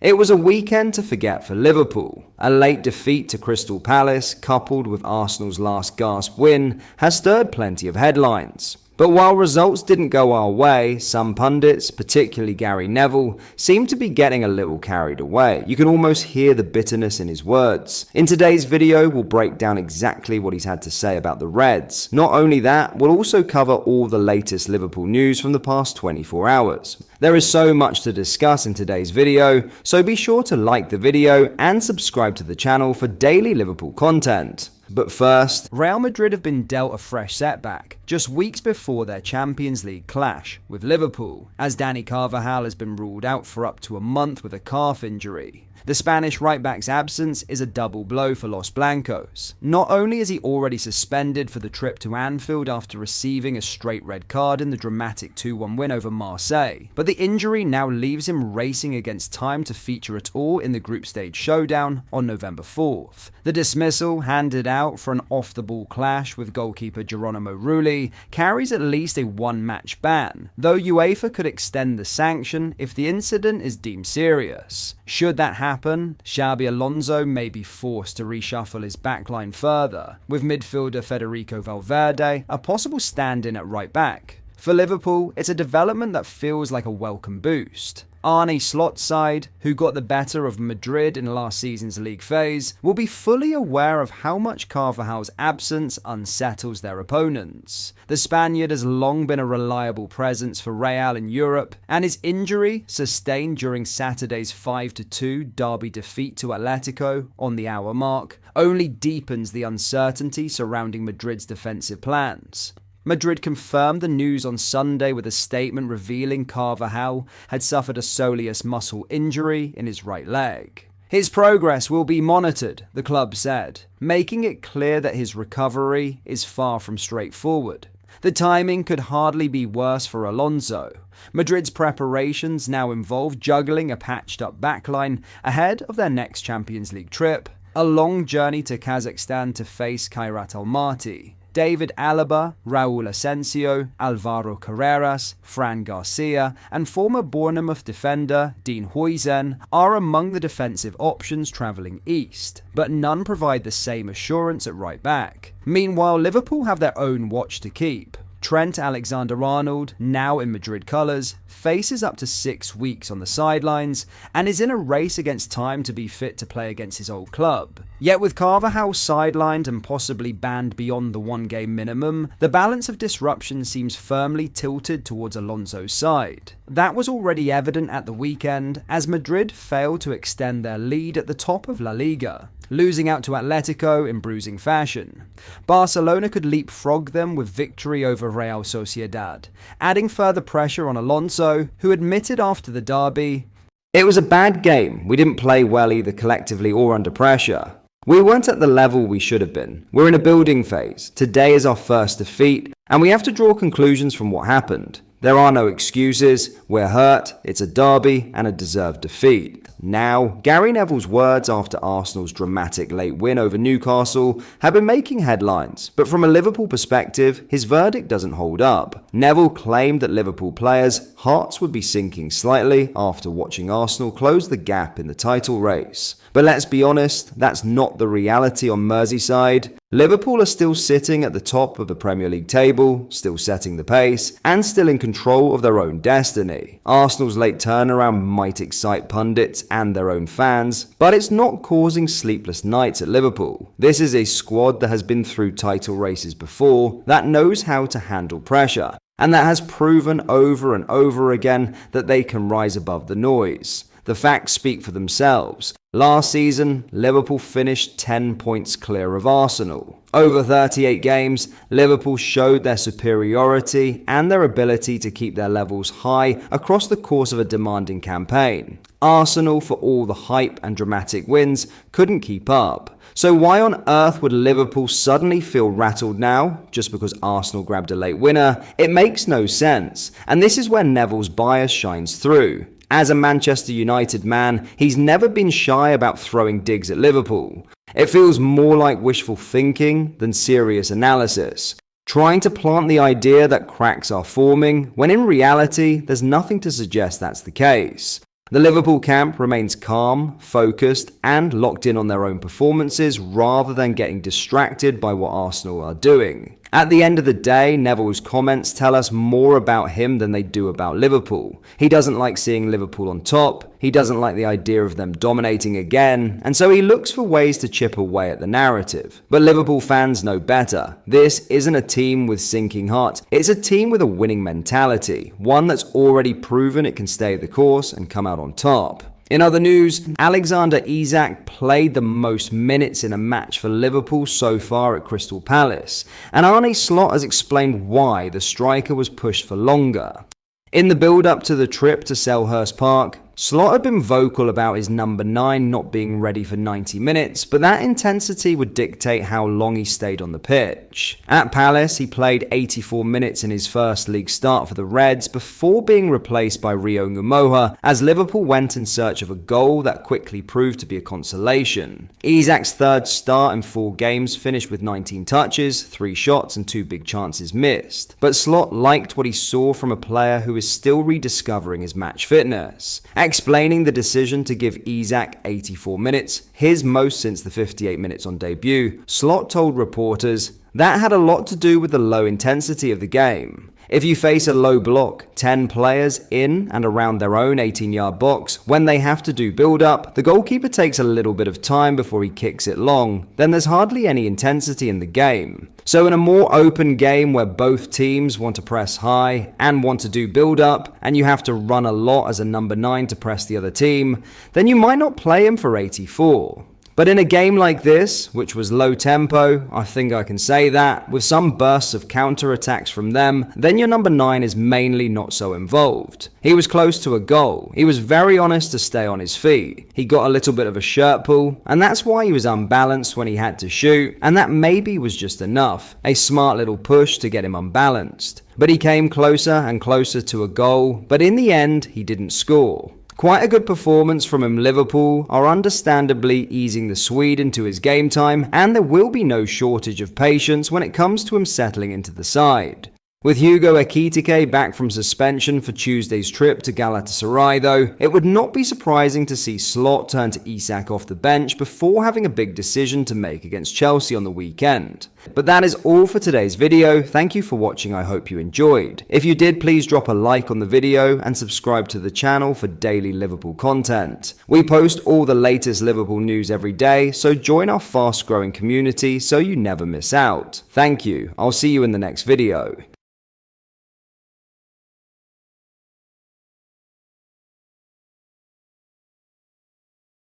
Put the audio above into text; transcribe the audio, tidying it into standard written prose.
It was a weekend to forget for Liverpool. A late defeat to Crystal Palace, coupled with Arsenal's last gasp win, has stirred plenty of headlines. But while results didn't go our way, some pundits, particularly Gary Neville, seem to be getting a little carried away. You can almost hear the bitterness in his words. In today's video, we'll break down exactly what he's had to say about the Reds. Not only that, we'll also cover all the latest Liverpool news from the past 24 hours. There is so much to discuss in today's video, so be sure to like the video and subscribe to the channel for daily Liverpool content. But first, Real Madrid have been dealt a fresh setback, just weeks before their Champions League clash with Liverpool, as Dani Carvajal has been ruled out for up to a month with a calf injury. The Spanish right-back's absence is a double blow for Los Blancos. Not only is he already suspended for the trip to Anfield after receiving a straight red card in the dramatic 2-1 win over Marseille, but the injury now leaves him racing against time to feature at all in the group stage showdown on November 4th. The dismissal, handed out for an off-the-ball clash with goalkeeper Geronimo Rulli, carries at least a one-match ban, though UEFA could extend the sanction if the incident is deemed serious. Should that happen, Xabi Alonso may be forced to reshuffle his backline further, with midfielder Federico Valverde a possible stand-in at right back. For Liverpool, it's a development that feels like a welcome boost. Arne Slot's side, who got the better of Madrid in last season's league phase, will be fully aware of how much Carvajal's absence unsettles their opponents. The Spaniard has long been a reliable presence for Real in Europe, and his injury, sustained during Saturday's 5-2 derby defeat to Atletico on the hour mark, only deepens the uncertainty surrounding Madrid's defensive plans. Madrid confirmed the news on Sunday with a statement revealing Carvajal had suffered a soleus muscle injury in his right leg. His progress will be monitored, the club said, making it clear that his recovery is far from straightforward. The timing could hardly be worse for Alonso. Madrid's preparations now involve juggling a patched-up backline ahead of their next Champions League trip, a long journey to Kazakhstan to face Khairat Almaty. David Alaba, Raul Asensio, Alvaro Carreras, Fran Garcia, and former Bournemouth defender Dean Huijsen are among the defensive options travelling east, but none provide the same assurance at right back. Meanwhile, Liverpool have their own watch to keep. Trent Alexander-Arnold, now in Madrid colours, faces up to 6 weeks on the sidelines and is in a race against time to be fit to play against his old club. Yet with Carvajal sidelined and possibly banned beyond the one-game minimum, the balance of disruption seems firmly tilted towards Alonso's side. That was already evident at the weekend, as Madrid failed to extend their lead at the top of La Liga, losing out to Atletico in bruising fashion. Barcelona could leapfrog them with victory over Real Sociedad, adding further pressure on Alonso, who admitted after the derby, "It was a bad game. We didn't play well either collectively or under pressure. We weren't at the level we should have been. We're in a building phase. Today is our first defeat, and we have to draw conclusions from what happened. There are no excuses. We're hurt. It's a derby and a deserved defeat." Now, Gary Neville's words after Arsenal's dramatic late win over Newcastle have been making headlines, but from a Liverpool perspective, his verdict doesn't hold up. Neville claimed that Liverpool players' hearts would be sinking slightly after watching Arsenal close the gap in the title race. But let's be honest, that's not the reality on Merseyside. Liverpool are still sitting at the top of the Premier League table, still setting the pace, and still in control of their own destiny. Arsenal's late turnaround might excite pundits and their own fans, but it's not causing sleepless nights at Liverpool. This is a squad that has been through title races before, that knows how to handle pressure, and that has proven over and over again that they can rise above the noise. The facts speak for themselves. Last season, Liverpool finished 10 points clear of Arsenal. Over 38 games, Liverpool showed their superiority and their ability to keep their levels high across the course of a demanding campaign. Arsenal, for all the hype and dramatic wins, couldn't keep up. So why on earth would Liverpool suddenly feel rattled now, just because Arsenal grabbed a late winner? It makes no sense, and this is where Neville's bias shines through. As a Manchester United man, he's never been shy about throwing digs at Liverpool. It feels more like wishful thinking than serious analysis, trying to plant the idea that cracks are forming, when in reality, there's nothing to suggest that's the case. The Liverpool camp remains calm, focused, and locked in on their own performances rather than getting distracted by what Arsenal are doing. At the end of the day, Neville's comments tell us more about him than they do about Liverpool. He doesn't like seeing Liverpool on top, he doesn't like the idea of them dominating again, and so he looks for ways to chip away at the narrative. But Liverpool fans know better. This isn't a team with sinking hearts, it's a team with a winning mentality, one that's already proven it can stay the course and come out on top. In other news, Alexander Isak played the most minutes in a match for Liverpool so far at Crystal Palace, and Arne Slot has explained why the striker was pushed for longer. In the build-up to the trip to Selhurst Park, Slot had been vocal about his number 9 not being ready for 90 minutes, but that intensity would dictate how long he stayed on the pitch. At Palace, he played 84 minutes in his first league start for the Reds before being replaced by Rio Ngumoha as Liverpool went in search of a goal that quickly proved to be a consolation. Isak's third start in 4 games finished with 19 touches, 3 shots and 2 big chances missed. But Slot liked what he saw from a player who is still rediscovering his match fitness. Explaining the decision to give Isak 84 minutes, his most since the 58 minutes on debut, Slot told reporters, "That had a lot to do with the low intensity of the game. If you face a low block, 10 players in and around their own 18-yard box, when they have to do build-up, the goalkeeper takes a little bit of time before he kicks it long, then there's hardly any intensity in the game. So in a more open game where both teams want to press high and want to do build-up, and you have to run a lot as a number 9 to press the other team, then you might not play him for 84. But in a game like this, which was low tempo, I think I can say that, with some bursts of counter-attacks from them, then your number 9 is mainly not so involved. He was close to a goal. He was very honest to stay on his feet. He got a little bit of a shirt pull, and that's why he was unbalanced when he had to shoot, and that maybe was just enough. A smart little push to get him unbalanced. But he came closer and closer to a goal, but in the end, he didn't score. Quite a good performance from him. Liverpool are understandably easing the Swede into his game time, and there will be no shortage of patience when it comes to him settling into the side. With Hugo Ekitike back from suspension for Tuesday's trip to Galatasaray though, it would not be surprising to see Slot turn to Isak off the bench before having a big decision to make against Chelsea on the weekend. But that is all for today's video. Thank you for watching, I hope you enjoyed. If you did, please drop a like on the video and subscribe to the channel for daily Liverpool content. We post all the latest Liverpool news every day, so join our fast growing community so you never miss out. Thank you, I'll see you in the next video.